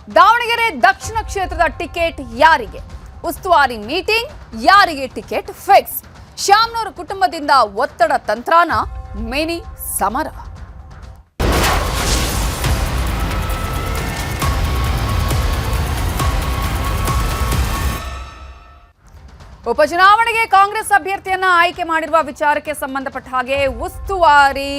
ದಾವಣಗೆರೆ ದಕ್ಷಿಣ ಕ್ಷೇತ್ರದ ಟಿಕೆಟ್ ಯಾರಿಗೆ? ಉಸ್ತುವಾರಿ ಮೀಟಿಂಗ್, ಯಾರಿಗೆ ಟಿಕೆಟ್ ಫಿಕ್ಸ್? ಶ್ಯಾಮ್ನೂರು ಕುಟುಂಬದಿಂದ ಒತ್ತಡ ತಂತ್ರಾನ, ಮಿನಿ ಸಮರ. ಉಪಚುನಾವಣೆಗೆ ಕಾಂಗ್ರೆಸ್ ಅಭ್ಯರ್ಥಿಯನ್ನ ಆಯ್ಕೆ ಮಾಡಿರುವ ವಿಚಾರಕ್ಕೆ ಸಂಬಂಧಪಟ್ಟ ಹಾಗೆ ಉಸ್ತುವಾರಿ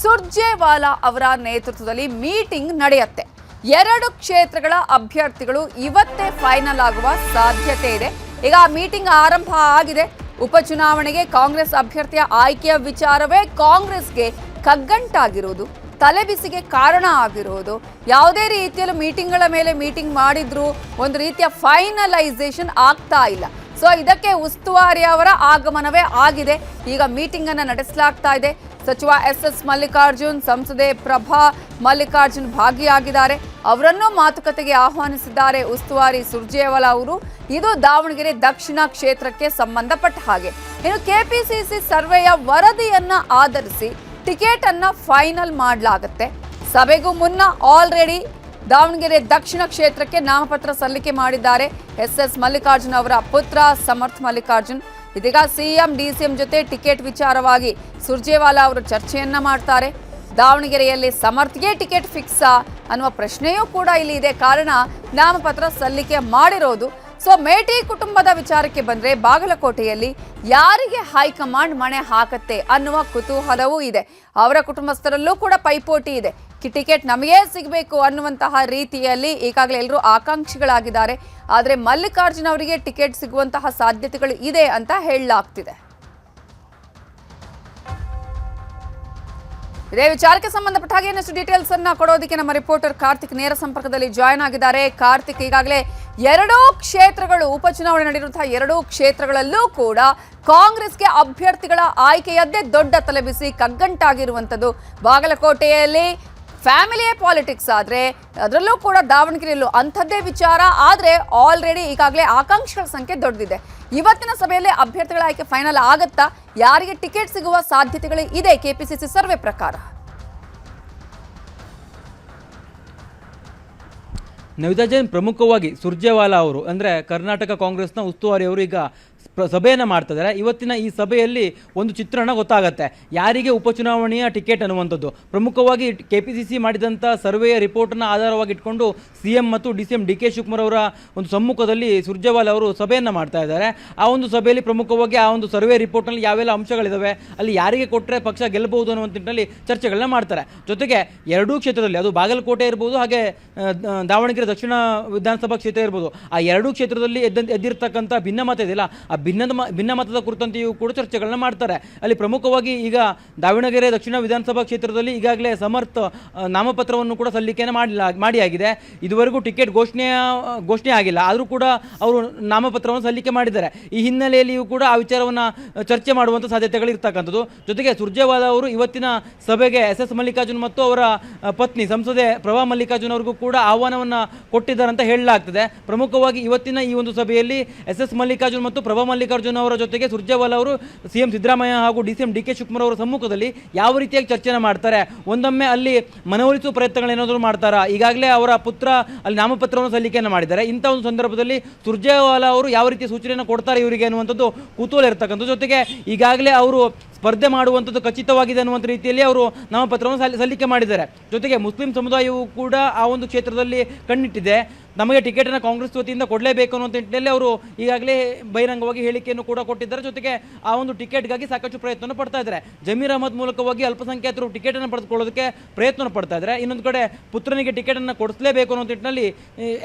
ಸುರ್ಜೇವಾಲಾ ಅವರ ನೇತೃತ್ವದಲ್ಲಿ ಮೀಟಿಂಗ್ ನಡೆಯುತ್ತೆ. 2 ಕ್ಷೇತ್ರಗಳ ಅಭ್ಯರ್ಥಿಗಳು ಇವತ್ತೇ ಫೈನಲ್ ಆಗುವ ಸಾಧ್ಯತೆ ಇದೆ. ಈಗ ಮೀಟಿಂಗ್ ಆರಂಭ ಆಗಿದೆ. ಉಪಚುನಾವಣೆಗೆ ಕಾಂಗ್ರೆಸ್ ಅಭ್ಯರ್ಥಿಯ ಆಯ್ಕೆಯ ವಿಚಾರವೇ ಕಾಂಗ್ರೆಸ್ಗೆ ಕಗ್ಗಂಟಾಗಿರುವುದು, ತಲೆಬಿಸಿಗೆ ಕಾರಣ ಆಗಿರುವುದು. ಯಾವುದೇ ರೀತಿಯಲ್ಲೂ ಮೀಟಿಂಗ್ಗಳ ಮೇಲೆ ಮೀಟಿಂಗ್ ಮಾಡಿದ್ರು ಒಂದು ರೀತಿಯ ಫೈನಲೈಸೇಷನ್ ಆಗ್ತಾ ಇಲ್ಲ. ಸೊ ಇದಕ್ಕೆ ಉಸ್ತುವಾರಿ ಅವರ ಆಗಮನವೇ ಆಗಿದೆ. ಈಗ ಮೀಟಿಂಗ್ ಅನ್ನು ನಡೆಸಲಾಗ್ತಾ ಇದೆ. ಸಚಿವ ಎಸ್ ಮಲ್ಲಿಕಾರ್ಜುನ್, ಸಂಸದೆ ಪ್ರಭಾ ಮಲ್ಲಿಕಾರ್ಜುನ್ ಭಾಗಿಯಾಗಿದ್ದಾರೆ. ಅವರನ್ನು ಮಾತುಕತೆಗೆ ಆಹ್ವಾನಿಸಿದ್ದಾರೆ ಉಸ್ತುವಾರಿ ಸುರ್ಜೇವಾಲಾ ಅವರು. ಇದು ದಾವಣಗೆರೆ ದಕ್ಷಿಣ ಕ್ಷೇತ್ರಕ್ಕೆ ಸಂಬಂಧಪಟ್ಟ ಹಾಗೆ. ಇನ್ನು ಕೆಪಿಸಿಸಿ ಸರ್ವೆಯ ವರದಿಯನ್ನ ಆಧರಿಸಿ ಟಿಕೆಟ್ ಅನ್ನ ಫೈನಲ್ ಮಾಡಲಾಗುತ್ತೆ. ಸಭೆಗೂ ಮುನ್ನ ಆಲ್ರೆಡಿ ದಾವಣಗೆರೆ ದಕ್ಷಿಣ ಕ್ಷೇತ್ರಕ್ಕೆ ನಾಮಪತ್ರ ಸಲ್ಲಿಕೆ ಮಾಡಿದ್ದಾರೆ ಎಸ್ ಮಲ್ಲಿಕಾರ್ಜುನ್ ಅವರ ಪುತ್ರ ಸಮರ್ಥ್ ಮಲ್ಲಿಕಾರ್ಜುನ್. ಇದೀಗ ಸಿಎಂ ಡಿಸಿಎಂ ಜೊತೆ ಟಿಕೆಟ್ ವಿಚಾರವಾಗಿ ಸುರ್ಜೇವಾಲಾ ಅವರು ಚರ್ಚೆಯನ್ನ ಮಾಡ್ತಾರೆ. ದಾವಣಗೆರೆಯಲ್ಲಿ ಸಮರ್ಥ್ಗೆ ಟಿಕೆಟ್ ಫಿಕ್ಸಾ ಅನ್ನುವ ಪ್ರಶ್ನೆಯೂ ಕೂಡ ಇಲ್ಲಿ ಇದೆ. ಕಾರಣ ನಾಮಪತ್ರ ಸಲ್ಲಿಕೆ ಮಾಡಿರೋದು. ಸೊ ಮೇಟಿ ಕುಟುಂಬದ ವಿಚಾರಕ್ಕೆ ಬಂದ್ರೆ ಬಾಗಲಕೋಟೆಯಲ್ಲಿ ಯಾರಿಗೆ ಹೈಕಮಾಂಡ್ ಮಣೆ ಹಾಕತ್ತೆ ಅನ್ನುವ ಕುತೂಹಲವೂ ಇದೆ. ಅವರ ಕುಟುಂಬಸ್ಥರಲ್ಲೂ ಕೂಡ ಪೈಪೋಟಿ ಇದೆ. ಟಿಕೆಟ್ ನಮಗೇ ಸಿಗಬೇಕು ಅನ್ನುವಂತಹ ರೀತಿಯಲ್ಲಿ ಈಗಾಗಲೇ ಎಲ್ಲರೂ ಆಕಾಂಕ್ಷಿಗಳಾಗಿದ್ದಾರೆ. ಆದರೆ ಮಲ್ಲಿಕಾರ್ಜುನ್ ಅವರಿಗೆ ಟಿಕೆಟ್ ಸಿಗುವಂತಹ ಸಾಧ್ಯತೆಗಳು ಇದೆ ಅಂತ ಹೇಳಲಾಗ್ತಿದೆ. ಇದೇ ವಿಚಾರಕ್ಕೆ ಸಂಬಂಧಪಟ್ಟ ಹಾಗೆ ಇನ್ನಷ್ಟು ಡೀಟೇಲ್ಸ್ ಅನ್ನ ಕೊಡೋದಕ್ಕೆ ನಮ್ಮ ರಿಪೋರ್ಟರ್ ಕಾರ್ತಿಕ್ ನೇರ ಸಂಪರ್ಕದಲ್ಲಿ ಜಾಯ್ನ್ ಆಗಿದ್ದಾರೆ. ಕಾರ್ತಿಕ್, ಈಗಾಗಲೇ 2 ಕ್ಷೇತ್ರಗಳು, ಉಪಚುನಾವಣೆ ನಡೆದಿರುವಂತಹ 2 ಕ್ಷೇತ್ರಗಳಲ್ಲೂ ಕೂಡ ಕಾಂಗ್ರೆಸ್ಗೆ ಅಭ್ಯರ್ಥಿಗಳ ಆಯ್ಕೆಯದ್ದೇ ದೊಡ್ಡ ತಲೆಬಿಸಿ ಕಗ್ಗಂಟಾಗಿರುವಂಥದ್ದು. ಬಾಗಲಕೋಟೆಯಲ್ಲಿ ಫ್ಯಾಮಿಲಿಯೇ ಪಾಲಿಟಿಕ್ಸ್ ಆದರೆ ಅದರಲ್ಲೂ ಕೂಡ ದಾವಣಗೆರೆಯಲ್ಲೂ ಅಂಥದ್ದೇ ವಿಚಾರ. ಆದರೆ ಆಲ್ರೆಡಿ ಈಗಾಗಲೇ ಆಕಾಂಕ್ಷಿಗಳ ಸಂಖ್ಯೆ ದೊಡ್ಡದಿದೆ. ಇವತ್ತಿನ ಸಭೆಯಲ್ಲಿ ಅಭ್ಯರ್ಥಿಗಳ ಆಯ್ಕೆ ಫೈನಲ್ ಆಗುತ್ತಾ? ಯಾರಿಗೆ ಟಿಕೆಟ್ ಸಿಗುವ ಸಾಧ್ಯತೆಗಳು ಇದೆ ಕೆಪಿಸಿಸಿ ಸರ್ವೆ ಪ್ರಕಾರ? ನವಿತಾ ಜೈನ್, ಪ್ರಮುಖವಾಗಿ ಸುರ್ಜೇವಾಲಾ ಅವರು ಅಂದರೆ ಕರ್ನಾಟಕ ಕಾಂಗ್ರೆಸ್ನ ಉಸ್ತುವಾರಿ ಅವರು ಈಗ ಸಭೆಯನ್ನು ಮಾಡ್ತಿದ್ದಾರೆ. ಇವತ್ತಿನ ಈ ಸಭೆಯಲ್ಲಿ ಒಂದು ಚಿತ್ರಣ ಗೊತ್ತಾಗತ್ತೆ, ಯಾರಿಗೆ ಉಪಚುನಾವಣೆಯ ಟಿಕೆಟ್ ಅನ್ನುವಂಥದ್ದು. ಪ್ರಮುಖವಾಗಿ ಕೆಪಿಸಿಸಿ ಮಾಡಿದಂಥ ಸರ್ವೆಯ ರಿಪೋರ್ಟನ್ನು ಆಧಾರವಾಗಿ ಇಟ್ಕೊಂಡು ಸಿಎಂ ಮತ್ತು ಡಿಸಿಎಂ ಡಿ ಕೆ ಶಿವಕುಮಾರ್ ಅವರ ಒಂದು ಸಮ್ಮುಖದಲ್ಲಿ ಸುರ್ಜೇವಾಲಾ ಅವರು ಸಭೆಯನ್ನು ಮಾಡ್ತಾ ಇದ್ದಾರೆ. ಆ ಒಂದು ಸಭೆಯಲ್ಲಿ ಪ್ರಮುಖವಾಗಿ ಆ ಒಂದು ಸರ್ವೆ ರಿಪೋರ್ಟ್ನಲ್ಲಿ ಯಾವೆಲ್ಲ ಅಂಶಗಳಿದ್ದಾವೆ, ಅಲ್ಲಿ ಯಾರಿಗೆ ಕೊಟ್ಟರೆ ಪಕ್ಷ ಗೆಲ್ಲಬಹುದು ಅನ್ನುವಂಥ ನಿಟ್ಟಿನಲ್ಲಿ ಚರ್ಚೆಗಳನ್ನ ಮಾಡ್ತಾರೆ. ಜೊತೆಗೆ 2 ಕ್ಷೇತ್ರದಲ್ಲಿ, ಅದು ಬಾಗಲಕೋಟೆ ಇರ್ಬೋದು, ಹಾಗೆ ದಾವಣಗೆರೆ ದಕ್ಷಿಣ ವಿಧಾನಸಭಾ ಕ್ಷೇತ್ರ ಇರ್ಬೋದು, ಆ 2 ಕ್ಷೇತ್ರದಲ್ಲಿ ಎದ್ದಿರ್ತಕ್ಕಂಥ ಭಿನ್ನಮತ ಇದೆಯಲ್ಲ, ಆ ಭಿನ್ನಮತದ ಕುರಿತಂತೆಯೂ ಕೂಡ ಚರ್ಚೆಗಳನ್ನ ಮಾಡ್ತಾರೆ. ಅಲ್ಲಿ ಪ್ರಮುಖವಾಗಿ ಈಗ ದಾವಣಗೆರೆ ದಕ್ಷಿಣ ವಿಧಾನಸಭಾ ಕ್ಷೇತ್ರದಲ್ಲಿ ಈಗಾಗಲೇ ಸಮರ್ಥ್ ನಾಮಪತ್ರವನ್ನು ಕೂಡ ಸಲ್ಲಿಕೆಯನ್ನು ಮಾಡಿಯಾಗಿದೆ. ಇದುವರೆಗೂ ಟಿಕೆಟ್ ಘೋಷಣೆ ಆಗಿಲ್ಲ, ಆದರೂ ಕೂಡ ಅವರು ನಾಮಪತ್ರವನ್ನು ಸಲ್ಲಿಕೆ ಮಾಡಿದ್ದಾರೆ. ಈ ಹಿನ್ನೆಲೆಯಲ್ಲಿಯೂ ಕೂಡ ಆ ವಿಚಾರವನ್ನು ಚರ್ಚೆ ಮಾಡುವಂಥ ಸಾಧ್ಯತೆಗಳು ಇರ್ತಕ್ಕಂಥದ್ದು. ಜೊತೆಗೆ ಸುರ್ಜೇವಾಲಾ ಅವರು ಇವತ್ತಿನ ಸಭೆಗೆ ಎಸ್ ಮಲ್ಲಿಕಾರ್ಜುನ್ ಮತ್ತು ಅವರ ಪತ್ನಿ ಸಂಸದೆ ಪ್ರಭಾ ಮಲ್ಲಿಕಾರ್ಜುನ್ ಅವರಿಗೂ ಕೂಡ ಆಹ್ವಾನವನ್ನು ಕೊಟ್ಟಿದ್ದಾರೆ ಅಂತ ಹೇಳಲಾಗ್ತದೆ. ಪ್ರಮುಖವಾಗಿ ಇವತ್ತಿನ ಈ ಒಂದು ಸಭೆಯಲ್ಲಿ ಎಸ್ ಮಲ್ಲಿಕಾರ್ಜುನ್ ಮತ್ತು ಪ್ರಭಾ ಮಲ್ಲಿಕಾರ್ಜುನ್ ಅವರ ಜೊತೆಗೆ ಸುರ್ಜೇವಾಲಾ ಅವರು ಸಿಎಂ ಸಿದ್ದರಾಮಯ್ಯ ಹಾಗೂ ಡಿಸಿಎಂ ಡಿ ಕೆ ಶಿವಕುಮಾರ್ ಅವರ ಸಮ್ಮುಖದಲ್ಲಿ ಯಾವ ರೀತಿಯಾಗಿ ಚರ್ಚೆನ ಮಾಡ್ತಾರೆ, ಒಂದೊಮ್ಮೆ ಅಲ್ಲಿ ಮನವೊಲಿಸುವ ಪ್ರಯತ್ನಗಳೇನಾದರೂ ಮಾಡ್ತಾರಾ? ಈಗಾಗಲೇ ಅವರ ಪುತ್ರ ಅಲ್ಲಿ ನಾಮಪತ್ರವನ್ನು ಸಲ್ಲಿಕೆಯನ್ನು ಮಾಡಿದ್ದಾರೆ. ಇಂಥ ಒಂದು ಸಂದರ್ಭದಲ್ಲಿ ಸುರ್ಜೇವಾಲಾ ಅವರು ಯಾವ ರೀತಿಯ ಸೂಚನೆಯನ್ನು ಕೊಡ್ತಾರೆ ಇವರಿಗೆ ಅನ್ನುವಂಥದ್ದು ಕುತೂಹಲ ಇರ್ತಕ್ಕಂಥದ್ದು. ಜೊತೆಗೆ ಈಗಾಗಲೇ ಅವರು ಸ್ಪರ್ಧೆ ಮಾಡುವಂಥದ್ದು ಖಚಿತವಾಗಿದೆ ಅನ್ನುವಂಥ ರೀತಿಯಲ್ಲಿ ಅವರು ನಾಮಪತ್ರವನ್ನು ಸಲ್ಲಿಕೆ ಮಾಡಿದ್ದಾರೆ. ಜೊತೆಗೆ ಮುಸ್ಲಿಂ ಸಮುದಾಯವು ಕೂಡ ಆ ಒಂದು ಕ್ಷೇತ್ರದಲ್ಲಿ ಕಣ್ಣಿಟ್ಟಿದೆ. ನಮಗೆ ಟಿಕೆಟನ್ನು ಕಾಂಗ್ರೆಸ್ ವತಿಯಿಂದ ಕೊಡಲೇಬೇಕು ಅನ್ನುವಂಥ ನಿಟ್ಟಿನಲ್ಲಿ ಅವರು ಈಗಾಗಲೇ ಬಹಿರಂಗವಾಗಿ ಹೇಳಿಕೆಯನ್ನು ಕೂಡ ಕೊಟ್ಟಿದ್ದಾರೆ. ಜೊತೆಗೆ ಆ ಒಂದು ಟಿಕೆಟ್ಗಾಗಿ ಸಾಕಷ್ಟು ಪ್ರಯತ್ನವನ್ನು ಪಡ್ತಾ ಇದ್ದಾರೆ. ಜಮೀರ್ ಅಹಮದ್ ಮೂಲಕವಾಗಿ ಅಲ್ಪಸಂಖ್ಯಾತರು ಟಿಕೆಟನ್ನು ಪಡೆದುಕೊಳ್ಳೋದಕ್ಕೆ ಪ್ರಯತ್ನವನ್ನು ಪಡ್ತಾ ಇದ್ದಾರೆ. ಇನ್ನೊಂದು ಕಡೆ ಪುತ್ರನಿಗೆ ಟಿಕೆಟನ್ನು ಕೊಡಿಸಲೇಬೇಕು ಅನ್ನೋ ನಿಟ್ಟಿನಲ್ಲಿ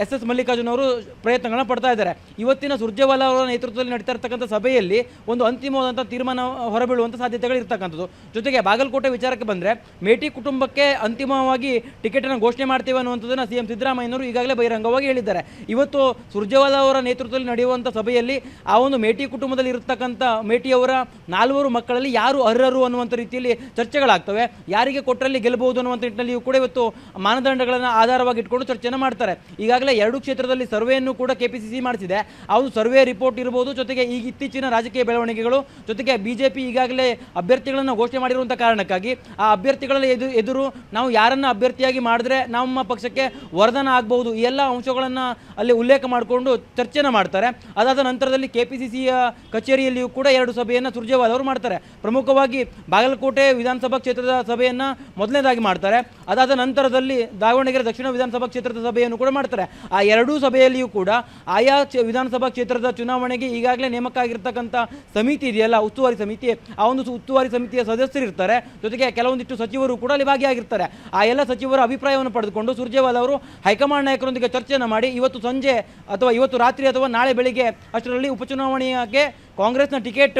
ಎಸ್ ಮಲ್ಲಿಕಾರ್ಜುನ್ ಅವರು ಪ್ರಯತ್ನಗಳನ್ನ ಪಡ್ತಾ ಇದ್ದಾರೆ. ಇವತ್ತಿನ ಸುರ್ಜೇವಾಲಾ ಅವರ ನೇತೃತ್ವದಲ್ಲಿ ನಡೀತಾ ಇರ್ತಕ್ಕಂಥ ಸಭೆಯಲ್ಲಿ ಒಂದು ಅಂತಿಮವಾದಂಥ ತೀರ್ಮಾನ ಹೊರಬೀಳುವಂಥ ಸಾಧ್ಯತೆಗಳು ಇರ್ತಕ್ಕಂಥದ್ದು. ಜೊತೆಗೆ ಬಾಗಲಕೋಟೆ ವಿಚಾರಕ್ಕೆ ಬಂದರೆ ಮೇಟಿ ಕುಟುಂಬಕ್ಕೆ ಅಂತಿಮವಾಗಿ ಟಿಕೆಟನ್ನು ಘೋಷಣೆ ಮಾಡ್ತೇವೆ ಅನ್ನುವಂಥದ್ದನ್ನು ಸಿಎಂ ಸಿದ್ದರಾಮಯ್ಯನವರು ಈಗಾಗಲೇ ಬಹಿರಂಗವಾಗಿ ಹೇಳಿದ್ದಾರೆ. ಇವತ್ತು ಸುರ್ಜೇವಾಲಾ ಅವರ ನೇತೃತ್ವದಲ್ಲಿ ನಡೆಯುವಂಥ ಸಭೆಯಲ್ಲಿ ಆ ಒಂದು ಮೇಟಿ ಕುಟುಂಬದಲ್ಲಿ ಇರತಕ್ಕಂಥ ಮೇಟಿಯವರ 4 ಮಕ್ಕಳಲ್ಲಿ ಯಾರು ಅರ್ಹರು ಅನ್ನುವಂಥ ರೀತಿಯಲ್ಲಿ ಚರ್ಚೆಗಳಾಗ್ತವೆ. ಯಾರಿಗೆ ಕೊಟ್ಟರಲ್ಲಿ ಗೆಲ್ಲಬಹುದು ಅನ್ನುವಂಥ ನಿಟ್ಟಿನಲ್ಲಿಯೂ ಕೂಡ ಇವತ್ತು ಮಾನದಂಡಗಳನ್ನು ಆಧಾರವಾಗಿ ಇಟ್ಕೊಂಡು ಚರ್ಚೆಯನ್ನು ಮಾಡ್ತಾರೆ. ಈಗಾಗಲೇ 2 ಕ್ಷೇತ್ರದಲ್ಲಿ ಸರ್ವೆಯನ್ನು ಕೂಡ ಕೆಪಿಸಿಸಿ ಮಾಡಿಸಿದೆ. ಆ ಒಂದು ಸರ್ವೆ ರಿಪೋರ್ಟ್ ಇರ್ಬೋದು, ಜೊತೆಗೆ ಈಗ ಇತ್ತೀಚಿನ ರಾಜಕೀಯ ಬೆಳವಣಿಗೆಗಳು, ಜೊತೆಗೆ ಬಿಜೆಪಿ ಈಗಾಗಲೇ ಅಭ್ಯರ್ಥಿಗಳನ್ನು ಘೋಷಣೆ ಮಾಡಿರುವಂಥ ಕಾರಣಕ್ಕಾಗಿ ಆ ಅಭ್ಯರ್ಥಿಗಳ ಎದುರು ನಾವು ಯಾರನ್ನು ಅಭ್ಯರ್ಥಿಯಾಗಿ ಮಾಡಿದ್ರೆ ನಮ್ಮ ಪಕ್ಷಕ್ಕೆ ವರದಾನ ಆಗಬಹುದು, ಈ ಎಲ್ಲ ಅಂಶಗಳನ್ನು ಅಲ್ಲಿ ಉಲ್ಲೇಖ ಮಾಡಿಕೊಂಡು ಚರ್ಚೆನ ಮಾಡ್ತಾರೆ. ಅದಾದ ನಂತರದಲ್ಲಿ KPCCಯ ಕಚೇರಿಯಲ್ಲಿಯೂ ಕೂಡ 2 ಸಭೆಯನ್ನು ಸುರ್ಜೇವಾಲಾ ಅವರು ಮಾಡ್ತಾರೆ. ಪ್ರಮುಖವಾಗಿ ಬಾಗಲಕೋಟೆ ವಿಧಾನಸಭಾ ಕ್ಷೇತ್ರದ ಸಭೆಯನ್ನು ಮೊದಲನೇದಾಗಿ ಮಾಡ್ತಾರೆ. ಅದಾದ ನಂತರದಲ್ಲಿ ದಾವಣಗೆರೆ ದಕ್ಷಿಣ ವಿಧಾನಸಭಾ ಕ್ಷೇತ್ರದ ಸಭೆಯನ್ನು ಕೂಡ ಮಾಡ್ತಾರೆ. ಆ 2 ಸಭೆಯಲ್ಲಿಯೂ ಕೂಡ ಆಯಾ ವಿಧಾನಸಭಾ ಕ್ಷೇತ್ರದ ಚುನಾವಣೆಗೆ ಈಗಾಗಲೇ ನೇಮಕ ಆಗಿರ್ತಕ್ಕಂಥ ಸಮಿತಿ ಇದೆಯಲ್ಲ, ಉಸ್ತುವಾರಿ ಸಮಿತಿ, ಆ ಒಂದು ಉಸ್ತುವಾರಿ ಸಮಿತಿಯ ಸದಸ್ಯರು ಇರ್ತಾರೆ. ಜೊತೆಗೆ ಕೆಲವೊಂದಿಷ್ಟು ಸಚಿವರು ಕೂಡ ಅಲ್ಲಿ ಭಾಗಿಯಾಗಿರ್ತಾರೆ. ಆ ಎಲ್ಲ ಸಚಿವರ ಅಭಿಪ್ರಾಯವನ್ನು ಪಡೆದುಕೊಂಡು ಸುರ್ಜೇವಾಲಾ ಅವರು ಹೈಕಮಾಂಡ್ ನಾಯಕರೊಂದಿಗೆ ಚರ್ಚೆಯನ್ನು ಮಾಡಿ ಇವತ್ತು ಸಂಜೆ ಅಥವಾ ಇವತ್ತು ರಾತ್ರಿ ಅಥವಾ ನಾಳೆ ಬೆಳಿಗ್ಗೆ ಅಷ್ಟರಲ್ಲಿ ಉಪಚುನಾವಣೆಗೆ ಕಾಂಗ್ರೆಸ್ನ ಟಿಕೆಟ್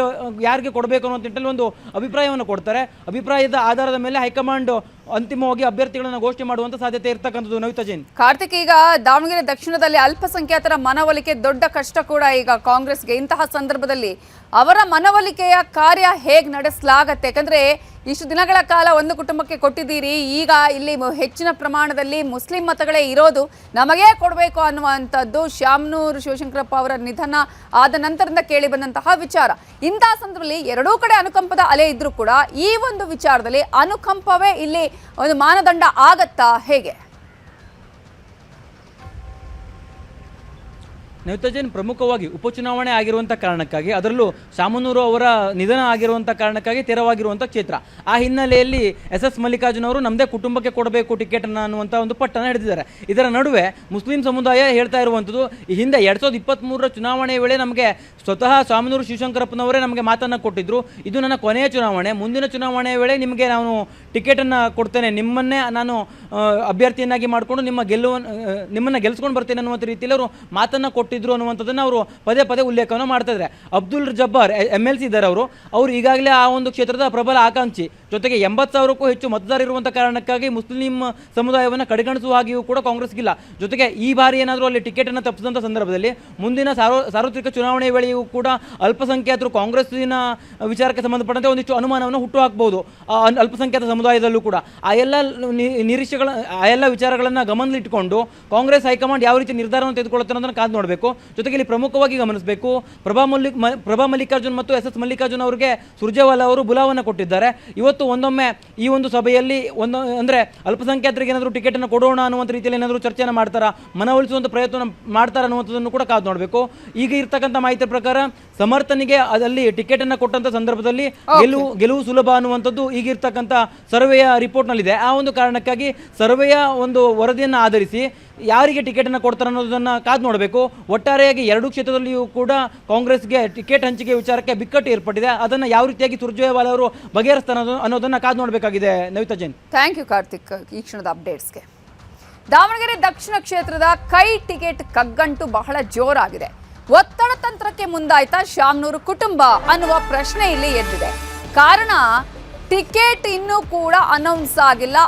ಯಾರಿಗೆ ಕೊಡಬೇಕು ಅನ್ನೋ ನಿಟ್ಟಿನಲ್ಲಿ ಒಂದು ಅಭಿಪ್ರಾಯವನ್ನು ಕೊಡ್ತಾರೆ. ಅಭಿಪ್ರಾಯದ ಆಧಾರದ ಮೇಲೆ ಹೈಕಮಾಂಡ್ ಅಂತಿಮವಾಗಿ ಅಭ್ಯರ್ಥಿಗಳನ್ನು ಘೋಷಣೆ ಮಾಡುವಂತ ಸಾಧ್ಯತೆ ಇರ್ತಕ್ಕಂಥದ್ದು. ನವಿತಾ ಜೈನ್. ಕಾರ್ತಿಕ್, ಈಗ ದಾವಣಗೆರೆ ದಕ್ಷಿಣದಲ್ಲಿ ಅಲ್ಪಸಂಖ್ಯಾತರ ಮನವೊಲಿಕೆ ದೊಡ್ಡ ಕಷ್ಟ ಕೂಡ ಈಗ ಕಾಂಗ್ರೆಸ್ಗೆ. ಇಂತಹ ಸಂದರ್ಭದಲ್ಲಿ ಅವರ ಮನವೊಲಿಕೆಯ ಕಾರ್ಯ ಹೇಗೆ ನಡೆಸಲಾಗತ್ತೆ? ಯಾಕಂದ್ರೆ ಇಷ್ಟು ದಿನಗಳ ಕಾಲ ಒಂದು ಕುಟುಂಬಕ್ಕೆ ಕೊಟ್ಟಿದ್ದೀರಿ, ಈಗ ಇಲ್ಲಿ ಹೆಚ್ಚಿನ ಪ್ರಮಾಣದಲ್ಲಿ ಮುಸ್ಲಿಂ ಮತಗಳೇ ಇರೋದು, ನಮಗೇ ಕೊಡಬೇಕು ಅನ್ನುವಂಥದ್ದು ಶಾಮನೂರು ಶಿವಶಂಕರಪ್ಪ ಅವರ ನಿಧನ ಆದ ನಂತರದಿಂದ ಕೇಳಿ ಬಂದಂತಹ ವಿಚಾರ. ಇಂತಹ ಸಂದರ್ಭದಲ್ಲಿ ಎರಡೂ ಕಡೆ ಅನುಕಂಪದ ಅಲೆ ಇದ್ರೂ ಕೂಡ ಈ ಒಂದು ವಿಚಾರದಲ್ಲಿ ಅನುಕಂಪವೇ ಇಲ್ಲಿ ಒಂದು ಮಾನದಂಡ ಆಗತ್ತಾ, ಹೇಗೆ? ನವಿತಾ ಜೈನ್, ಪ್ರಮುಖವಾಗಿ ಉಪಚುನಾವಣೆ ಆಗಿರುವಂಥ ಕಾರಣಕ್ಕಾಗಿ, ಅದರಲ್ಲೂ ಶಾಮನೂರು ಅವರ ನಿಧನ ಆಗಿರುವಂಥ ಕಾರಣಕ್ಕಾಗಿ ತೆರವಾಗಿರುವಂಥ ಕ್ಷೇತ್ರ. ಆ ಹಿನ್ನೆಲೆಯಲ್ಲಿ SS ಮಲ್ಲಿಕಾರ್ಜುನ್ ಅವರು ನಮ್ಮದೇ ಕುಟುಂಬಕ್ಕೆ ಕೊಡಬೇಕು ಟಿಕೆಟನ್ನು ಅನ್ನುವಂಥ ಒಂದು ಪಟ್ಟನ್ನು ಹಿಡಿದಿದ್ದಾರೆ. ಇದರ ನಡುವೆ ಮುಸ್ಲಿಂ ಸಮುದಾಯ ಹೇಳ್ತಾ ಇರುವಂಥದ್ದು, ಈ ಹಿಂದೆ 2023ರ ಚುನಾವಣೆ ವೇಳೆ ನಮಗೆ ಸ್ವತಃ ಶಾಮನೂರು ಶಿವಶಂಕರಪ್ಪನವರೇ ನಮಗೆ ಮಾತನ್ನು ಕೊಟ್ಟಿದ್ರು, ಇದು ನನ್ನ ಕೊನೆಯ ಚುನಾವಣೆ, ಮುಂದಿನ ಚುನಾವಣೆಯ ವೇಳೆ ನಿಮಗೆ ನಾನು ಟಿಕೆಟನ್ನು ಕೊಡ್ತೇನೆ, ನಿಮ್ಮನ್ನೇ ನಾನು ಅಭ್ಯರ್ಥಿಯನ್ನಾಗಿ ಮಾಡಿಕೊಂಡು ನಿಮ್ಮನ್ನು ಗೆಲ್ಸ್ಕೊಂಡು ಬರ್ತೇನೆ ಅನ್ನುವಂಥ ರೀತಿಯಲ್ಲಿ ಅವರು ಮಾತನ್ನು ಕೊಟ್ಟಿದ್ರು ಅನ್ನುವಂಥದ್ದನ್ನು ಅವರು ಪದೇ ಪದೇ ಉಲ್ಲೇಖವನ್ನು ಮಾಡ್ತಾ ಇದ್ದಾರೆ. ಅಬ್ದುಲ್ ಜಬ್ಬಾರ್ MLC ಇದ್ದಾರೆ, ಅವರು ಈಗಾಗಲೇ ಆ ಒಂದು ಕ್ಷೇತ್ರದ ಪ್ರಬಲ ಆಕಾಂಕ್ಷಿ. ಜೊತೆಗೆ 80,000ಕ್ಕೂ ಹೆಚ್ಚು ಮತದಾರ ಇರುವಂಥ ಕಾರಣಕ್ಕಾಗಿ ಮುಸ್ಲಿಂ ಸಮುದಾಯವನ್ನು ಕಡೆಗಣಿಸುವ ಹಾಗೆಯೂ ಕೂಡ ಕಾಂಗ್ರೆಸ್ಗಿಲ್ಲ. ಜೊತೆಗೆ ಈ ಬಾರಿ ಏನಾದರೂ ಅಲ್ಲಿ ಟಿಕೆಟನ್ನು ತಪ್ಪಿಸಿದಂಥ ಸಂದರ್ಭದಲ್ಲಿ ಮುಂದಿನ ಸಾರ್ವತ್ರಿಕ ಚುನಾವಣೆ ವೇಳೆಯೂ ಕೂಡ ಅಲ್ಪಸಂಖ್ಯಾತರು ಕಾಂಗ್ರೆಸ್ಸಿನ ವಿಚಾರಕ್ಕೆ ಸಂಬಂಧಪಟ್ಟಂತೆ ಒಂದಿಷ್ಟು ಅನುಮಾನವನ್ನು ಹುಟ್ಟು ಹಾಕಬಹುದು. ಅಲ್ಪಸಂಖ್ಯಾತ ಸಮುದಾಯದಲ್ಲೂ ಕೂಡ ಆ ಎಲ್ಲ ಆ ಎಲ್ಲ ವಿಚಾರಗಳನ್ನು ಗಮನದಲ್ಲಿಟ್ಟುಕೊಂಡು ಕಾಂಗ್ರೆಸ್ ಹೈಕಮಾಂಡ್ ಯಾವ ರೀತಿ ನಿರ್ಧಾರವನ್ನು ತೆಗೆದುಕೊಳ್ಳುತ್ತೆ ಅನ್ನೋದನ್ನು ಕಾದು ನೋಡಬೇಕು. ಜೊತೆಗೆ ಇಲ್ಲಿ ಪ್ರಮುಖವಾಗಿ ಗಮನಿಸಬೇಕು, ಪ್ರಭಾ ಮಲ್ಲಿಕಾರ್ಜುನ್ ಮತ್ತು SS ಮಲ್ಲಿಕಾರ್ಜುನ್ ಅವರಿಗೆ ಸುರ್ಜೇವಾಲಾ ಅವರು ಬುಲಾವನ್ನು ಕೊಟ್ಟಿದ್ದಾರೆ. ಇವತ್ತು ಒಂದೊಮ್ಮೆ ಈ ಒಂದು ಸಭೆಯಲ್ಲಿ ಅಂದರೆ ಅಲ್ಪಸಂಖ್ಯಾತರಿಗೆ ಏನಾದರೂ ಟಿಕೆಟನ್ನು ಕೊಡೋಣ ಅನ್ನುವಂಥ ರೀತಿಯಲ್ಲಿ ಏನಾದರೂ ಚರ್ಚೆಯನ್ನು ಮಾಡ್ತಾರಾ, ಮನವೊಲಿಸುವಂಥ ಪ್ರಯತ್ನ ಮಾಡ್ತಾರೆ ಅನ್ನುವಂಥದ್ದನ್ನು ಕೂಡ ಕಾದು ನೋಡಬೇಕು. ಈಗ ಇರ್ತಕ್ಕಂಥ ಮಾಹಿತಿ ಪ್ರಕಾರ ಸಮರ್ಥನಿಗೆ ಅದಲ್ಲಿ ಟಿಕೆಟನ್ನು ಕೊಟ್ಟಂಥ ಸಂದರ್ಭದಲ್ಲಿ ಗೆಲುವು ಸುಲಭ ಅನ್ನುವಂಥದ್ದು ಈಗಿರ್ತಕ್ಕಂಥ ಸರ್ವೆಯ ರಿಪೋರ್ಟ್ನಲ್ಲಿದೆ. ಆ ಒಂದು ಕಾರಣಕ್ಕಾಗಿ ಸರ್ವೆಯ ಒಂದು ವರದಿಯನ್ನು ಆಧರಿಸಿ ಯಾರಿಗೆ ಟಿಕೆಟನ್ನು ಕೊಡ್ತಾರೆ ಅನ್ನೋದನ್ನು ಕಾದು ನೋಡಬೇಕು. ಒಟ್ಟಾರೆಯಾಗಿ 2 ಕ್ಷೇತ್ರದಲ್ಲಿಯೂ ಕೂಡ ಕಾಂಗ್ರೆಸ್ಗೆ ಟಿಕೆಟ್ ಹಂಚಿಕೆ ವಿಚಾರಕ್ಕೆ ಬಿಕ್ಕಟ್ಟು ಏರ್ಪಟ್ಟಿದೆ. ಅದನ್ನು ಯಾವ ರೀತಿಯಾಗಿ ಸುರ್ಜೇವಾಲಾ ಅವರು ಬಗೆಹರಿಸ್ತಾರೆ ಅನ್ನೋದನ್ನು ಕಾದು ನೋಡಬೇಕಾಗಿದೆ. ನವಿತಾ ಜೈನ್. ಥ್ಯಾಂಕ್ ಯು ಕಾರ್ತಿಕ್ ಈ ಕ್ಷಣದ ಅಪ್ಡೇಟ್ಸ್ಗೆ. ದಾವಣಗೆರೆ ದಕ್ಷಿಣ ಕ್ಷೇತ್ರದ ಕೈ ಟಿಕೆಟ್ ಕಗ್ಗಂಟು ಬಹಳ ಜೋರಾಗಿದೆ. ಒತ್ತಡ ತಂತ್ರಕ್ಕೆ ಮುಂದಾಯ್ತಾ ಶಾಮನೂರು ಕುಟುಂಬ ಅನ್ನುವ ಪ್ರಶ್ನೆ ಇಲ್ಲಿ ಎದ್ದಿದೆ. ಕಾರಣ ಟಿಕೆಟ್ ಇನ್ನೂ ಕೂಡ ಅನೌನ್ಸ್ ಆಗಿಲ್ಲ.